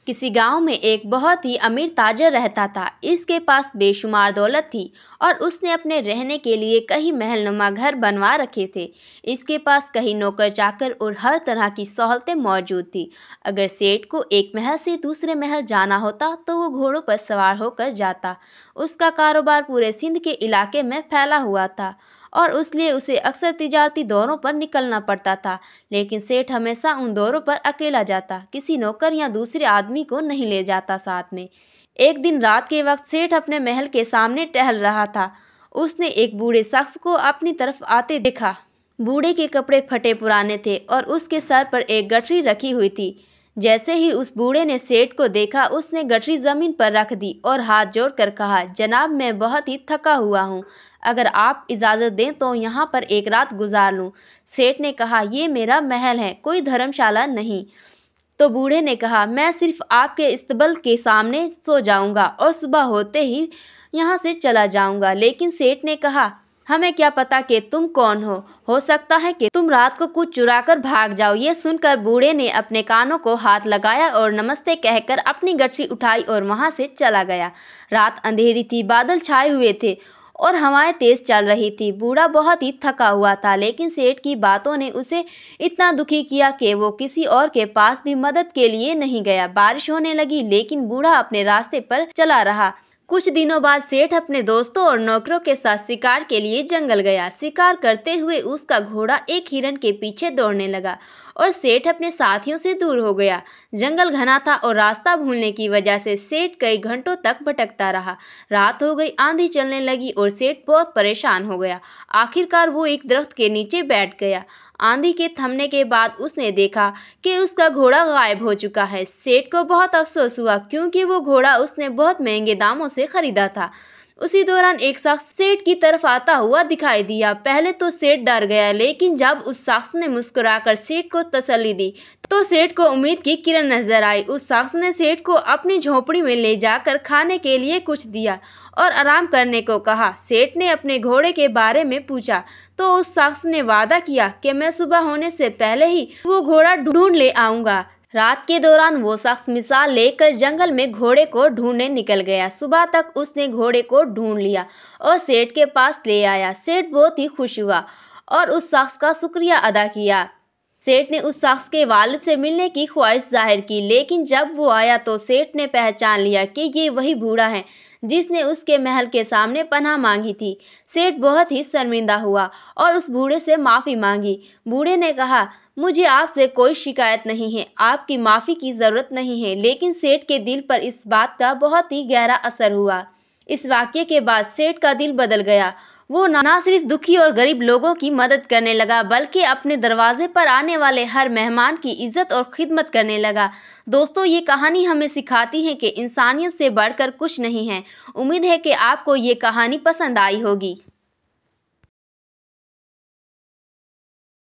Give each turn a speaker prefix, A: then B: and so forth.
A: किसी गांव में एक बहुत ही अमीर ताजर रहता था। इसके पास बेशुमार दौलत थी और उसने अपने रहने के लिए कई महलनुमा घर बनवा रखे थे। इसके पास कई नौकर चाकर और हर तरह की सहूलतें मौजूद थी। अगर सेठ को एक महल से दूसरे महल जाना होता तो वो घोड़ों पर सवार होकर जाता। उसका कारोबार पूरे सिंध के इलाके में फैला हुआ था और उसलिए उसे अक्सर तिजारती दौरों पर निकलना पड़ता था। लेकिन सेठ हमेशा उन दौरों पर अकेला जाता, किसी नौकर या दूसरे आदमी को नहीं ले जाता साथ में। एक दिन रात के वक्त सेठ अपने महल के सामने टहल रहा था। उसने एक बूढ़े शख्स को अपनी तरफ आते देखा। बूढ़े के कपड़े फटे पुराने थे और उसके सर पर एक गठरी रखी हुई थी। जैसे ही उस बूढ़े ने सेठ को देखा, उसने गठरी जमीन पर रख दी और हाथ जोड़कर कहा, जनाब मैं बहुत ही थका हुआ हूँ, अगर आप इजाज़त दें तो यहाँ पर एक रात गुजार लूँ। सेठ ने कहा, ये मेरा महल है, कोई धर्मशाला नहीं। तो बूढ़े ने कहा, मैं सिर्फ आपके इस्तबल के सामने सो जाऊंगा और सुबह होते ही यहाँ से चला जाऊंगा। लेकिन सेठ ने कहा, हमें क्या पता कि तुम कौन हो सकता है कि तुम रात को कुछ चुरा कर भाग जाओ। ये सुनकर बूढ़े ने अपने कानों को हाथ लगाया और नमस्ते कहकर अपनी गठरी उठाई और वहां से चला गया। रात अंधेरी थी, बादल छाए हुए थे और हवाएं तेज चल रही थी। बूढ़ा बहुत ही थका हुआ था, लेकिन सेठ की बातों ने उसे इतना दुखी किया कि वो किसी और के पास भी मदद के लिए नहीं गया। बारिश होने लगी, लेकिन बूढ़ा अपने रास्ते पर चला रहा। कुछ दिनों बाद सेठ अपने दोस्तों और नौकरों के साथ शिकार के लिए जंगल गया। शिकार करते हुए उसका घोड़ा एक हिरन के पीछे दौड़ने लगा और सेठ अपने साथियों से दूर हो गया। जंगल घना था और रास्ता भूलने की वजह से सेठ कई घंटों तक भटकता रहा। रात हो गई, आंधी चलने लगी और सेठ बहुत परेशान हो गया। आखिरकार वो एक दरख्त के नीचे बैठ गया। आंधी के थमने के बाद उसने देखा कि उसका घोड़ा गायब हो चुका है। सेठ को बहुत अफसोस हुआ, क्योंकि वो घोड़ा उसने बहुत महंगे दामों से खरीदा था। उसी दौरान एक शख्स सेठ की तरफ आता हुआ दिखाई दिया। पहले तो सेठ डर गया, लेकिन जब उस शख्स ने मुस्कुराकर सेठ को तसल्ली दी तो सेठ को उम्मीद की किरण नजर आई। उस शख्स ने सेठ को अपनी झोपड़ी में ले जाकर खाने के लिए कुछ दिया और आराम करने को कहा। सेठ ने अपने घोड़े के बारे में पूछा तो उस शख्स ने वादा किया कि मैं सुबह होने से पहले ही वो घोड़ा ढूंढ ले आऊंगा। रात के दौरान वो शख्स मिसाल लेकर जंगल में घोड़े को ढूंढने निकल गया। सुबह तक उसने घोड़े को ढूंढ लिया और सेठ के पास ले आया। सेठ बहुत ही खुश हुआ और उस शख्स का शुक्रिया अदा किया। सेठ ने उस शख्स के वालिद से मिलने की ख्वाहिश जाहिर की, लेकिन जब वो आया तो सेठ ने पहचान लिया कि ये वही बूढ़ा है जिसने उसके महल के सामने पनाह मांगी थी। सेठ बहुत ही शर्मिंदा हुआ और उस बूढ़े से माफ़ी मांगी। बूढ़े ने कहा, मुझे आपसे कोई शिकायत नहीं है, आपकी माफ़ी की ज़रूरत नहीं है। लेकिन सेठ के दिल पर इस बात का बहुत ही गहरा असर हुआ। इस वाक़ये के बाद सेठ का दिल बदल गया। वो ना सिर्फ दुखी और गरीब लोगों की मदद करने लगा, बल्कि अपने दरवाजे पर आने वाले हर मेहमान की इज्जत और खिदमत करने लगा। दोस्तों, ये कहानी हमें सिखाती है कि इंसानियत से बढ़कर कुछ नहीं है। उम्मीद है कि आपको ये कहानी पसंद आई होगी।